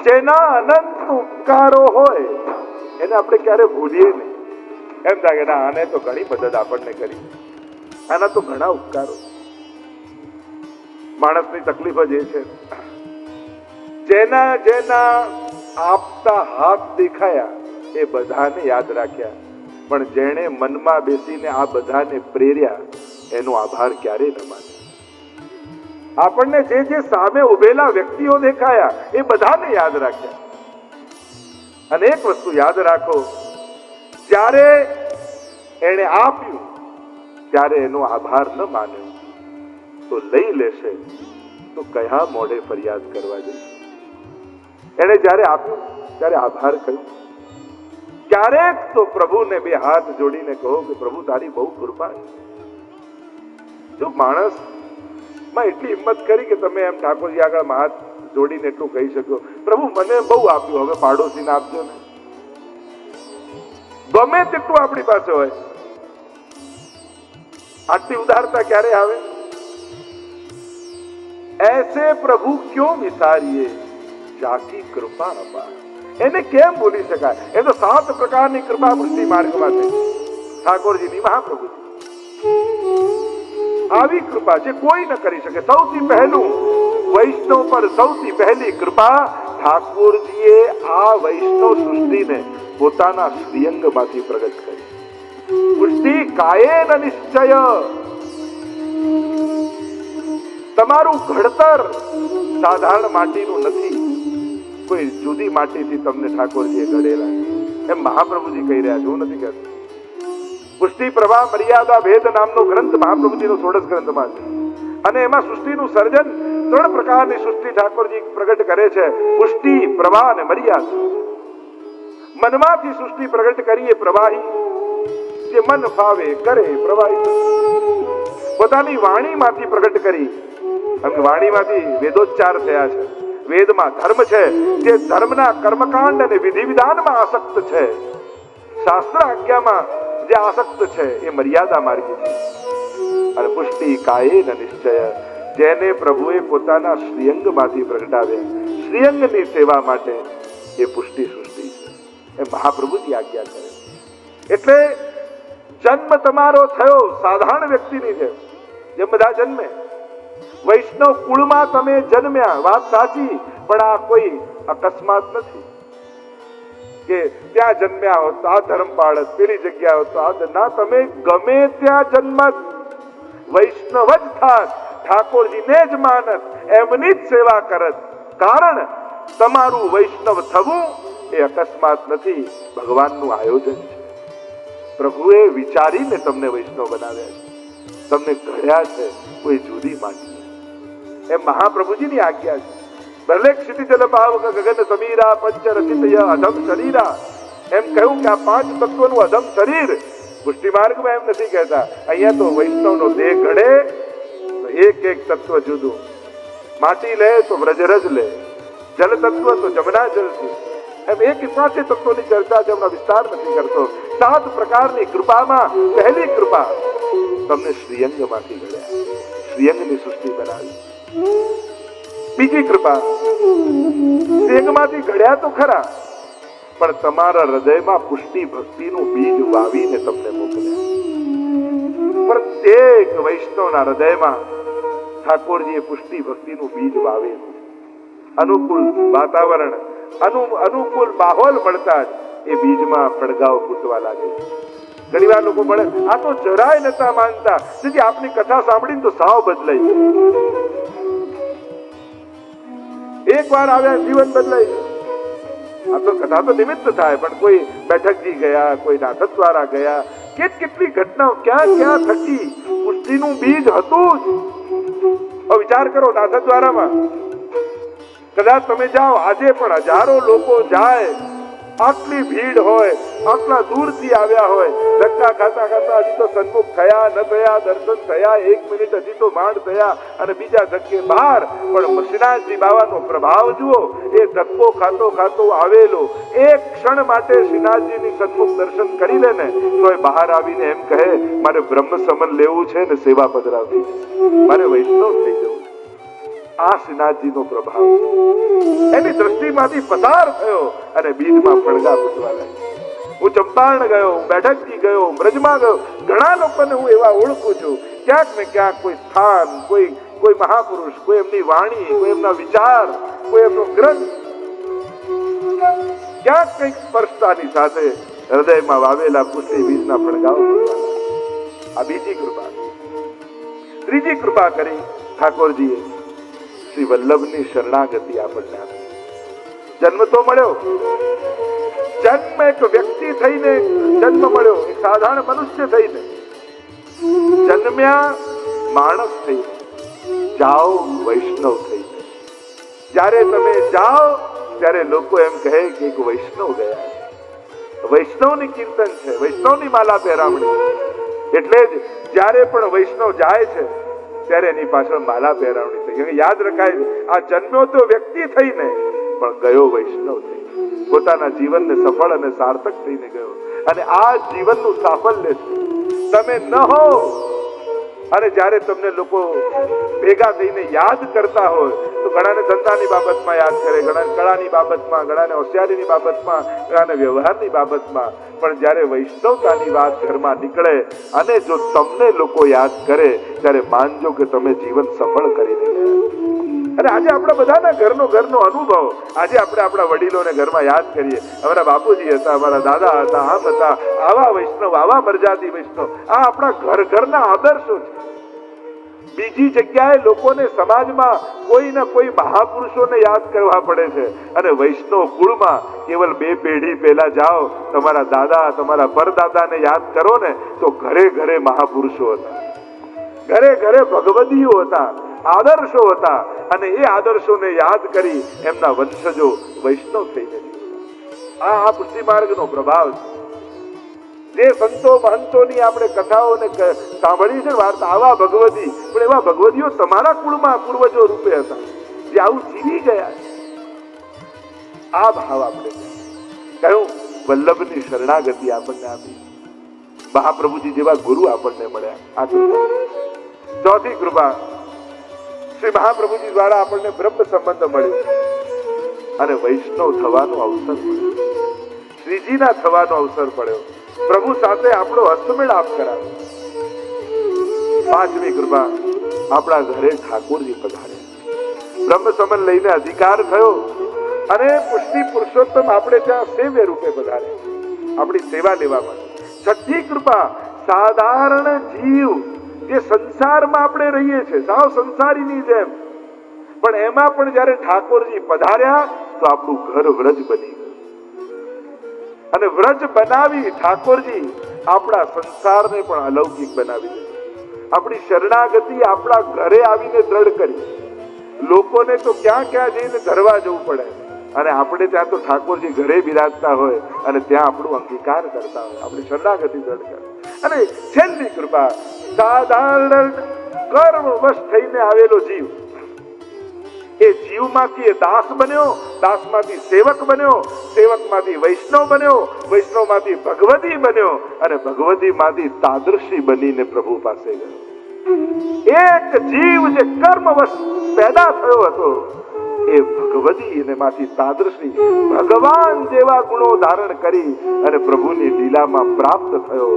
જેના અનંત ઉપકારો હોય એને આપણે ક્યારે ભૂલીએ નહીં. એમ થાય કે આને તો ઘણી મદદ આપણને કરી, આના તો ઘણા ઉપકારો. માણસની તકલીફ જ એ છે, જેના જેના આપતા હાથ દેખાયા એ બધાને યાદ રાખ્યા, પણ જેણે મનમાં બેસીને આ બધાને પ્રેર્યા એનો આભાર ક્યારેય ન માન્યો. આપણને જે જે સામે ઉભેલા વ્યક્તિઓ દેખાયા એ બધાને યાદ રાખ્યા. અને એક વસ્તુ યાદ રાખો, જ્યારે એને આપ્યું ત્યારે એનો આભાર ન માન્યો તો લઈ લેશે તો કયા મોઢે ફરિયાદ કરવા જશે. એને જ્યારે આપ્યું ત્યારે આભાર કહ્યું. ક્યારેક તો પ્રભુને બે હાથ જોડીને કહો કે પ્રભુ તારી બહુ કૃપા છે. જો માણસ માં એટલી હિંમત કરી કે તમે એમ ઠાકોરજી આગળ હાથ જોડીને એટલું કહી શકો, પ્રભુ મને બહુ આપ્યું, હવે પાડોશીને આપજો ને. ગમે તેટલું આપણી પાસે હોય, આટલી ઉદારતા ક્યારે આવે? ऐसे प्रभु क्यों विसारिए जाकी कृपा अपार. એને કેમ ભૂલી શકાય? એ તો 7 પ્રકારની કૃપા ભક્તિ માર્ગમાં છે ઠાકોરજીની, મહાપ્રભુજી. આવી કૃપા જે કોઈ ન કરી શકે. સૌથી પહેલું વૈષ્ણવ પર સૌથી પહેલી કૃપા ઠાકોરજીએ આ વૈષ્ણવ સૃષ્ટિને પોતાના શ્રીઅંગમાંથી પ્રગટ કરી. પુષ્ટિ કાયેન નિશ્ચય. તમારું ઘડતર સાધારણ માટીનું નથી, કોઈ જુદી માટીથી તમને ઠાકોરજીએ ઘડેલા એમ મહાપ્રભુજી કહી રહ્યા છે. હું નથી કહેતો. પુષ્ટિ પ્રભા મર્યાદા ભેદ નામનો ગ્રંથ મહાપ્રભુજીનો 16 ગ્રંથમાં છે, અને એમાં સૃષ્ટિનું સર્જન 3 પ્રકારની સૃષ્ટિ ઠાકોરજી પ્રગટ કરે છે: પુષ્ટિ, પ્રભા અને મર્યાદા. મનમાંથી સૃષ્ટિ પ્રગટ કરીએ પ્રવાહી, જે મન ફાવે કરે પ્રવાહી. પોતાની વાણીમાંથી પ્રગટ કરી, કારણ કે વાણીમાંથી વેદોચ્ચાર થયા છે. વેદમાં ધર્મ છે, જે ધર્મના કર્મકાંડ અને વિધિ વિધાનમાં આસક્ત છે. શાસ્ત્ર આજ્ઞામાં જે આસક્ત છે એ મર્યાદા માર્ગી છે. અને પુષ્ટિ કાયેન નિશ્ચય, જેને પ્રભુએ પોતાના શ્રીઅંગમાંથી પ્રગટાવ્યા, શ્રીઅંગની સેવા માટે એ પુષ્ટિ સૃષ્ટિ છે. એ મહાપ્રભુજી આજ્ઞા કરે. એટલે જન્મ તમારો થયો સાધારણ વ્યક્તિની જેમ બધા જન્મે. વૈષ્ણવ કુળમાં તમે જન્મ્યા, વાત સાચી, પણ આ કોઈ અકસ્માત નથી કે ત્યાં જન્મ્યા હો તો આ ધર્મ પાળત, પેલી જગ્યા હો તો આ ના. તમે ગમે ત્યાં જન્મત, વૈષ્ણવ જ થાત, ઠાકોરજીને જ માનત, એમની જ સેવા કરત. કારણ તમારું વૈષ્ણવ થવું એ અકસ્માત નથી, ભગવાનનું આયોજન છે. પ્રભુએ વિચારીને તમને વૈષ્ણવ બનાવ્યા છે, તમને ઘડ્યા છે કોઈ જુદી માટી. એમ મહાપ્રભુજીની આજ્ઞા છે. ભલે ક્ષિતિજલ ભાવક ગગન સમીરા પંચ રચિતય અધમ શરીરા. એમ કહ્યું કે આ 5 તત્વનું અધમ શરીર. પુષ્ટિ માર્ગમાં એમ નથી કહેતા. અહીંયા તો વૈષ્ણવનો દેહ ઘડે તો એક એક તત્વ જુદું. માટી લે તો વ્રજરજ લે, જલ તત્વ તો જમના જલથી. એમ એક 5 તત્વોની ચર્ચા છે, હમણાં વિસ્તાર નથી કરતો. 7 પ્રકારની કૃપામાં પહેલી કૃપા તમને શ્રીઅંગમાંથી ઘડ્યા, શ્રીઅંગની સૃષ્ટિ બનાવી. બીજી કૃપા, શ્રીઅંગમાંથી ઘડ્યા તો ખરા, પણ તમારા હૃદયમાં પુષ્ટિ ભક્તિનું બીજ વાવીને તમને મોકલ્યા. પ્રત્યેક વૈષ્ણવના હૃદયમાં ઠાકોરજીએ પુષ્ટિ ભક્તિનું બીજ વાવેલું. અનુકૂળ વાતાવરણ, અનુકૂળ માહોલ મળતા જ એ બીજમાં પડઘાઓ ફૂટવા લાગે. ઘણી વાર લોકો મળે, આ તો જરાય નતા માનતા, જેથી આપની કથા સાંભળીને તો સાવ બદલાઈ. એક વાર આવ્યા જીવન બદલાઈ. આ તો કથા તો નિમિત્ત થાય, પણ કોઈ બેઠકજી ગયા, કોઈ નાથક દ્વારા ગયા, કેટલી ઘટનાઓ ક્યાં ક્યાં થકી પુષ્ટિનું બીજ હતું જ. વિચાર કરો, નાથક દ્વારામાં કદાચ તમે જાઓ, આજે પણ હજારો લોકો જાય, આટલી ભીડ હોય, આટલા દૂરથી આવ્યા હોય, ધક્કા ખાતા ખાતા હજી તો સન્મુખ થયા ન થયા, દર્શન થયા 1 મિનિટ હજી તો માંડ થયા, અને બીજા ધક્કે બહાર. પણ શ્રીનાથજી બાવાનો પ્રભાવ જુઓ, એ ધક્કો ખાતો ખાતો આવેલો એક ક્ષણ માટે શ્રીનાથજીની સન્મુખ દર્શન કરી લે ને તો એ બહાર આવીને એમ કહે, મારે બ્રહ્મ સમન લેવું છે ને સેવા પધરાવવી છે, મારે વૈષ્ણવ થઈ જવું છે. આ શ્રીનાથજીનો પ્રભાવ એની દ્રષ્ટિમાંથી પસાર થયો અને બીજમાં પડઘા ફૂટવા લાગ્યા. હું ચંપારણ ગયો, હું બેઠકજી ગયો, બ્રજમાં ગયો, ઘણા લોકોને હું એવા ઓળખું છું. ક્યાંક ને ક્યાંક કોઈ સ્થાન, કોઈ મહાપુરુષ, કોઈ એમની વાણી, કોઈ એમના વિચાર, કોઈ એમનો ગ્રંથ, ક્યાંક કંઈક સ્પર્શતાની સાથે હૃદયમાં વાવેલા પુષ્ટિ બીજના પડઘાઓ ફૂટવાના. આ બીજી કૃપા. ત્રીજી કૃપા કરી ઠાકોરજીએ શ્રી વલ્લભની શરણાગતિ આપણને આપી. જન્મ તો મળ્યો, જન્મ એક વ્યક્તિ થઈને જન્મ મળ્યો, એક સાધારણ મનુષ્ય થઈને જન્મ્યા, માણસ થઈને જાઓ વૈષ્ણવ થઈને. જ્યારે તમે જાઓ ત્યારે લોકો એમ કહે કે એક વૈષ્ણવ ગયા. વૈષ્ણવની કીર્તન છે, વૈષ્ણવની માલા પહેરામણી. એટલે જ જ્યારે પણ વૈષ્ણવ જાય છે ત્યારે એની પાછળ માલા પહેરાવણી થઈ. યાદ રખાય, આ જન્મ્યો તો વ્યક્તિ થઈને પણ ગયો વૈષ્ણવ થઈ. પોતાના જીવનને સફળ અને સાર્થક થઈને ગયો. અને આ જીવનનું સાફલ્ય છે. તમે ન હો અને જ્યારે તમને લોકો ભેગા થઈને યાદ કરતા હોય તો ઘણાને ધંધાની બાબતમાં યાદ કરે, ઘણાને કળાની બાબતમાં, ઘણાને હોશિયારીની બાબતમાં, ઘણાને વ્યવહારની બાબતમાં. પણ જ્યારે વૈષ્ણવતાની વાત ઘરમાં નીકળે અને જો તમને લોકો યાદ કરે ત્યારે માનજો કે તમે જીવન સફળ કરીને ગયા. અને આજે આપણા બધાના ઘરનો અનુભવ, આજે આપણે આપણા વડીલોને ઘરમાં યાદ કરીએ. અમારા બાપુજી હતા, અમારા દાદા હતા, આમ હતા, આવા વૈષ્ણવ, આવા મર્યાદી વૈષ્ણવ. આ આપણા ઘરના આદર્શો છે. બીજી જગ્યાએ લોકોને સમાજમાં કોઈ ને કોઈ મહાપુરુષોને યાદ કરવા પડે છે અને વૈષ્ણવ કુળમાં કેવલ 2 પેઢી પહેલા જાઓ, તમારા દાદા, તમારા પરદાદાને યાદ કરો ને તો ઘરે ઘરે મહાપુરુષો હતા, ઘરે ઘરે ભગવદીઓ હતા, આદર્શો હતા. અને એ આદર્શોને યાદ કરી એમના વંશજો વૈષ્ણવ થઈને આ પુષ્ટિ માર્ગનો પ્રભાવ છે. જે સંતો મહંતોની આપણે કથાઓને સાંભળી છે વાર્તા, આવા ભગવદી, પણ એવા ભગવદીઓ તમારા કુળમાં પૂર્વજો રૂપે હતા જે આવું જીવી ગયા. આ ભાવ આપણે કહ્યું. વલ્લભની શરણાગતિ આપણને આપી, મહાપ્રભુજી જેવા ગુરુ આપણને મળ્યા. આ ચોથી કૃપા, શ્રી મહાપ્રભુજી દ્વારા આપણને બ્રહ્મ સંબંધ મળ્યો અને વૈષ્ણવ થવાનો અવસર મળ્યો, શ્રીજીના થવાનો અવસર પડ્યો, પ્રભુ સાથે આપણો હસ્તમેળાપ કરાવ્યો. પાંચમી કૃપા, આપણા ઘરે ઠાકોરજી પધાર્યા, બ્રહ્મ સંબંધ લઈને અધિકાર થયો અને પુષ્ટિ પુરુષોત્તમ આપણે ત્યાં સેવ્ય રૂપે પધાર્યા, આપણી સેવા લેવા માટે. છઠ્ઠી કૃપા, સાધારણ જીવ જે સંસારમાં આપણે રહીએ છીએ, સાવ સંસારીની જેમ, પણ એમાં પણ જ્યારે ઠાકોરજી પધાર્યા તો આપણું ઘર વ્રજ બની ગયું. અને વ્રજ બનાવી ઠાકોરજી આપણા સંસારને પણ અલૌકિક બનાવી દીધો. આપણી શરણાગતિ આપણા ઘરે આવીને દ્રઢ કરી. લોકોને તો ક્યાં ક્યાં જઈને ધરવા જવું પડે અને આપણે ત્યાં તો ઠાકોરજી ઘરે બિરાજતા હોય અને ત્યાં આપણું અંગીકાર કરતા હોય, આપણી શરણાગતિ દ્રઢ કરે. અને છેલ્લી કૃપા, સાધારણ કર્મવશ થઈને આવેલો જીવ, એ જીવમાંથી એ દાસ બન્યો, દાસમાંથી સેવક બન્યો, સેવકમાંથી વૈષ્ણવ બન્યો, વૈષ્ણવમાંથી ભગવદી બન્યો અને ભગવદીમાંથી તાદૃશી બનીને પ્રભુ પાસે ગયો. એક જીવ જે કર્મવશ પેદા થયો હતો એ ભગવદી અને માંથી તાદૃશી ભગવાન જેવા ગુણો ધારણ કરી અને પ્રભુની લીલામાં પ્રાપ્ત થયો.